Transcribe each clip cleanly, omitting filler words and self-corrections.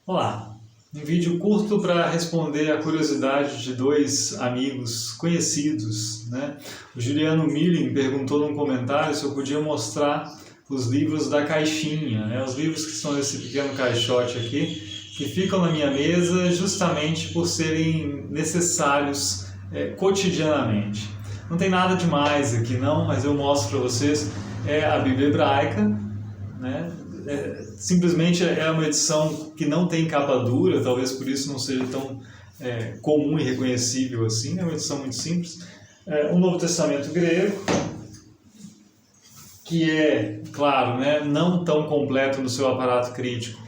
Olá, um vídeo curto para responder a curiosidade de dois amigos conhecidos, né? O Juliano Milling perguntou num comentário se eu podia mostrar os livros da caixinha, né? Os livros que estão nesse pequeno caixote aqui, que ficam na minha mesa justamente por serem necessários cotidianamente. Não tem nada demais aqui não, mas eu mostro para vocês a Bíblia Hebraica, né? Simplesmente é uma edição que não tem capa dura, talvez por isso não seja tão comum e reconhecível assim, é uma edição muito simples. O Novo Testamento grego, que é, claro, né, não tão completo no seu aparato crítico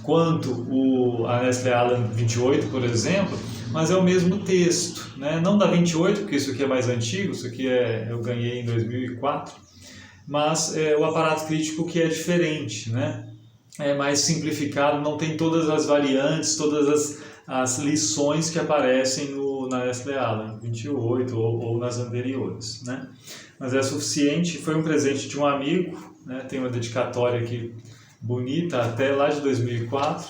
quanto a Nestle Aland 28, por exemplo, mas é o mesmo texto, né? Não da 28, porque isso aqui é mais antigo, isso aqui eu ganhei em 2004, mas o aparato crítico que é diferente, né? É mais simplificado, não tem todas as variantes, todas as lições que aparecem na Nestle Aland 28 ou nas anteriores, né? Mas é suficiente, foi um presente de um amigo, né? Tem uma dedicatória aqui bonita, até lá de 2004,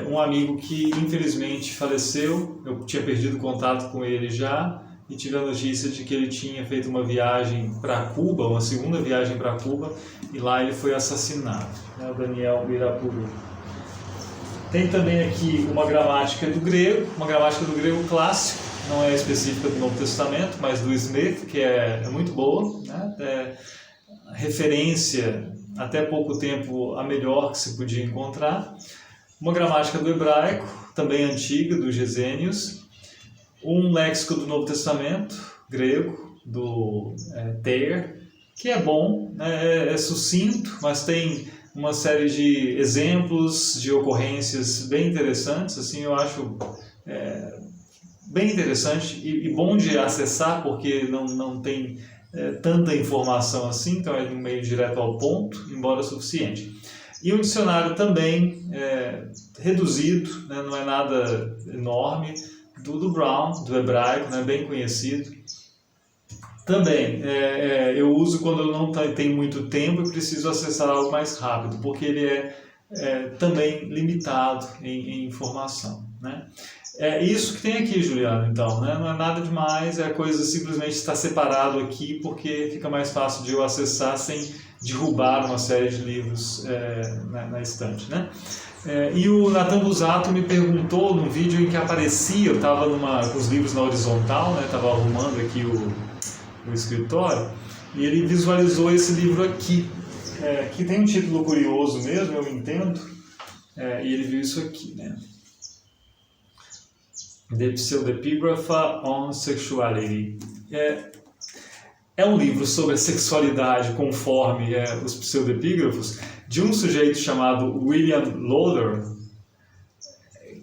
um amigo que infelizmente faleceu, eu tinha perdido contato com ele já, e tive a notícia de que ele tinha feito uma viagem para Cuba, uma segunda viagem para Cuba, e lá ele foi assassinado, né, o Daniel Birapuru. Tem também aqui uma gramática do grego clássico, não é específica do Novo Testamento, mas do Smith, que é muito boa, né, referência, até pouco tempo, a melhor que se podia encontrar. Uma gramática do hebraico, também antiga, do Gesenius. Um léxico do Novo Testamento, grego, do Thayer, que é bom, é sucinto, mas tem uma série de exemplos, de ocorrências bem interessantes, assim, eu acho bem interessante e bom de acessar, porque não tem tanta informação assim, então é meio direto ao ponto, embora suficiente. E um dicionário também reduzido, né, não é nada enorme, do Brown, do hebraico, né, bem conhecido. Também eu uso quando eu não tenho muito tempo e preciso acessar algo mais rápido, porque ele é também limitado em informação, né? É isso que tem aqui, Juliano, então, né? Não é nada demais, é a coisa simplesmente está separado aqui porque fica mais fácil de eu acessar sem derrubar uma série de livros na estante, né? E o Nathan Busato me perguntou num vídeo em que aparecia, eu estava com os livros na horizontal, né? Estava arrumando aqui o escritório, e ele visualizou esse livro aqui, que tem um título curioso mesmo, eu entendo, e ele viu isso aqui, né? The Pseudepigrapha on Sexuality. É um livro sobre a sexualidade conforme os pseudepígrafos, de um sujeito chamado William Lowder,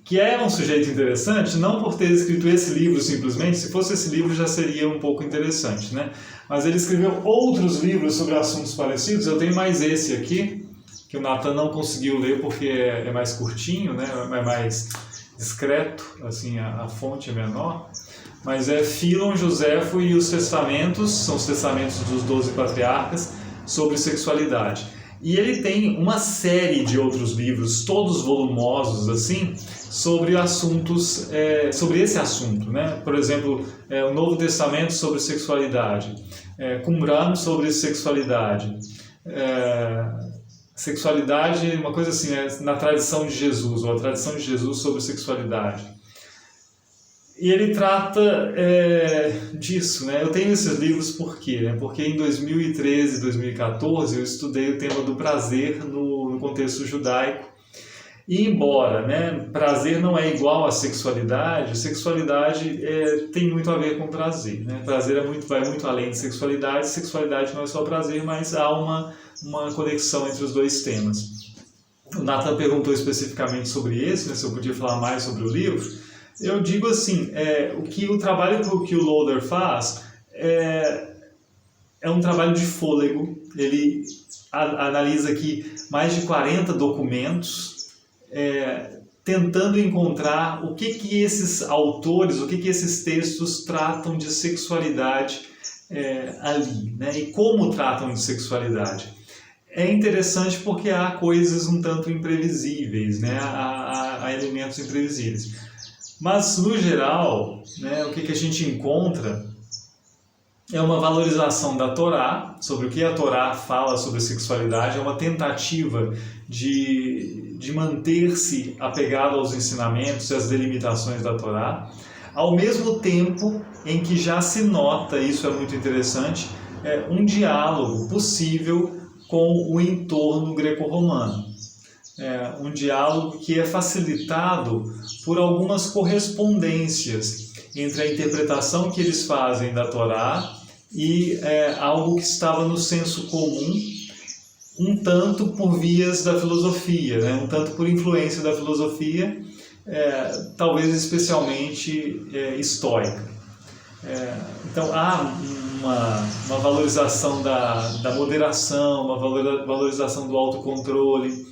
que é um sujeito interessante, não por ter escrito esse livro simplesmente, se fosse esse livro já seria um pouco interessante, né? Mas ele escreveu outros livros sobre assuntos parecidos, eu tenho mais esse aqui, que o Nathan não conseguiu ler porque é mais curtinho, né? É mais discreto, assim, a fonte é menor, mas é Filon, Joséfo e os Testamentos, são os testamentos dos 12 patriarcas, sobre sexualidade. E ele tem uma série de outros livros, todos volumosos, assim, sobre assuntos, sobre esse assunto, né? Por exemplo, o Novo Testamento sobre sexualidade, Qumran sobre sexualidade, sexualidade, uma coisa assim, na tradição de Jesus, ou a tradição de Jesus sobre sexualidade. E ele trata disso, né? Eu tenho esses livros por quê? Né? Porque em 2013, 2014, eu estudei o tema do prazer no contexto judaico. E embora, né, prazer não é igual à sexualidade tem muito a ver com prazer, né? Prazer vai muito além de sexualidade. Sexualidade não é só prazer, mas há uma conexão entre os dois temas. O Nathan perguntou especificamente sobre esse, né, se eu podia falar mais sobre o livro. Eu digo assim, o trabalho que o Lowder faz é um trabalho de fôlego. Ele analisa aqui mais de 40 documentos, tentando encontrar o que esses autores, o que esses textos tratam de sexualidade ali, né? E como tratam de sexualidade. é interessante porque há coisas um tanto imprevisíveis, né? Há elementos imprevisíveis. Mas, no geral, né, o que a gente encontra é uma valorização da Torá, sobre o que a Torá fala sobre sexualidade, é uma tentativa de manter-se apegado aos ensinamentos e às delimitações da Torá, ao mesmo tempo em que já se nota, isso é muito interessante, um diálogo possível com o entorno greco-romano. Um diálogo que é facilitado por algumas correspondências entre a interpretação que eles fazem da Torá e algo que estava no senso comum, um tanto por vias da filosofia, né? Um tanto por influência da filosofia, talvez especialmente estoica. Então há uma valorização da moderação, uma valorização do autocontrole,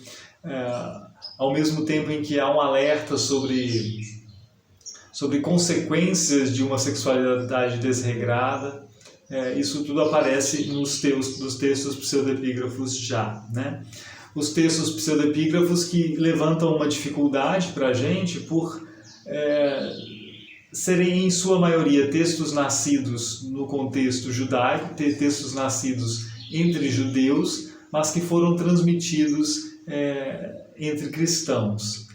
ao mesmo tempo em que há um alerta sobre consequências de uma sexualidade desregrada. Isso tudo aparece nos textos pseudepígrafos já, né? Os textos pseudepígrafos que levantam uma dificuldade para a gente por serem, em sua maioria, textos nascidos no contexto judaico, textos nascidos entre judeus, mas que foram transmitidos entre cristãos.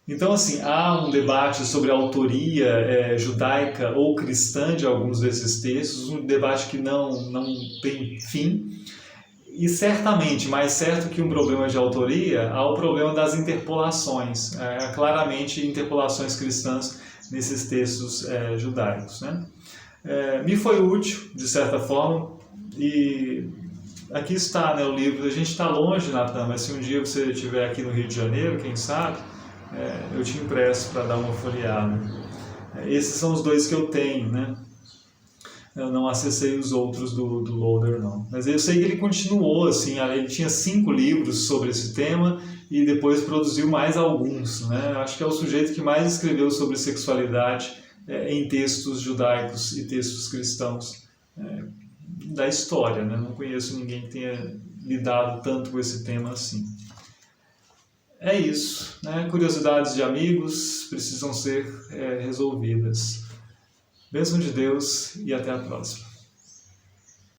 Então, assim, há um debate sobre a autoria judaica ou cristã de alguns desses textos, um debate que não tem fim, e certamente, mais certo que um problema de autoria, há o problema das interpolações, claramente interpolações cristãs nesses textos judaicos, né? Me foi útil, de certa forma, e aqui está, né, o livro. A gente está longe, Natan, mas se um dia você estiver aqui no Rio de Janeiro, quem sabe, eu te impresso para dar uma folheada. Esses são os dois que eu tenho, né? Eu não acessei os outros do Loader, não. Mas eu sei que ele continuou, assim, ele tinha 5 livros sobre esse tema e depois produziu mais alguns, né? Acho que é o sujeito que mais escreveu sobre sexualidade em textos judaicos e textos cristãos da história, né? Não conheço ninguém que tenha lidado tanto com esse tema assim. É isso, né? Curiosidades de amigos precisam ser resolvidas. Bênção de Deus e até a próxima.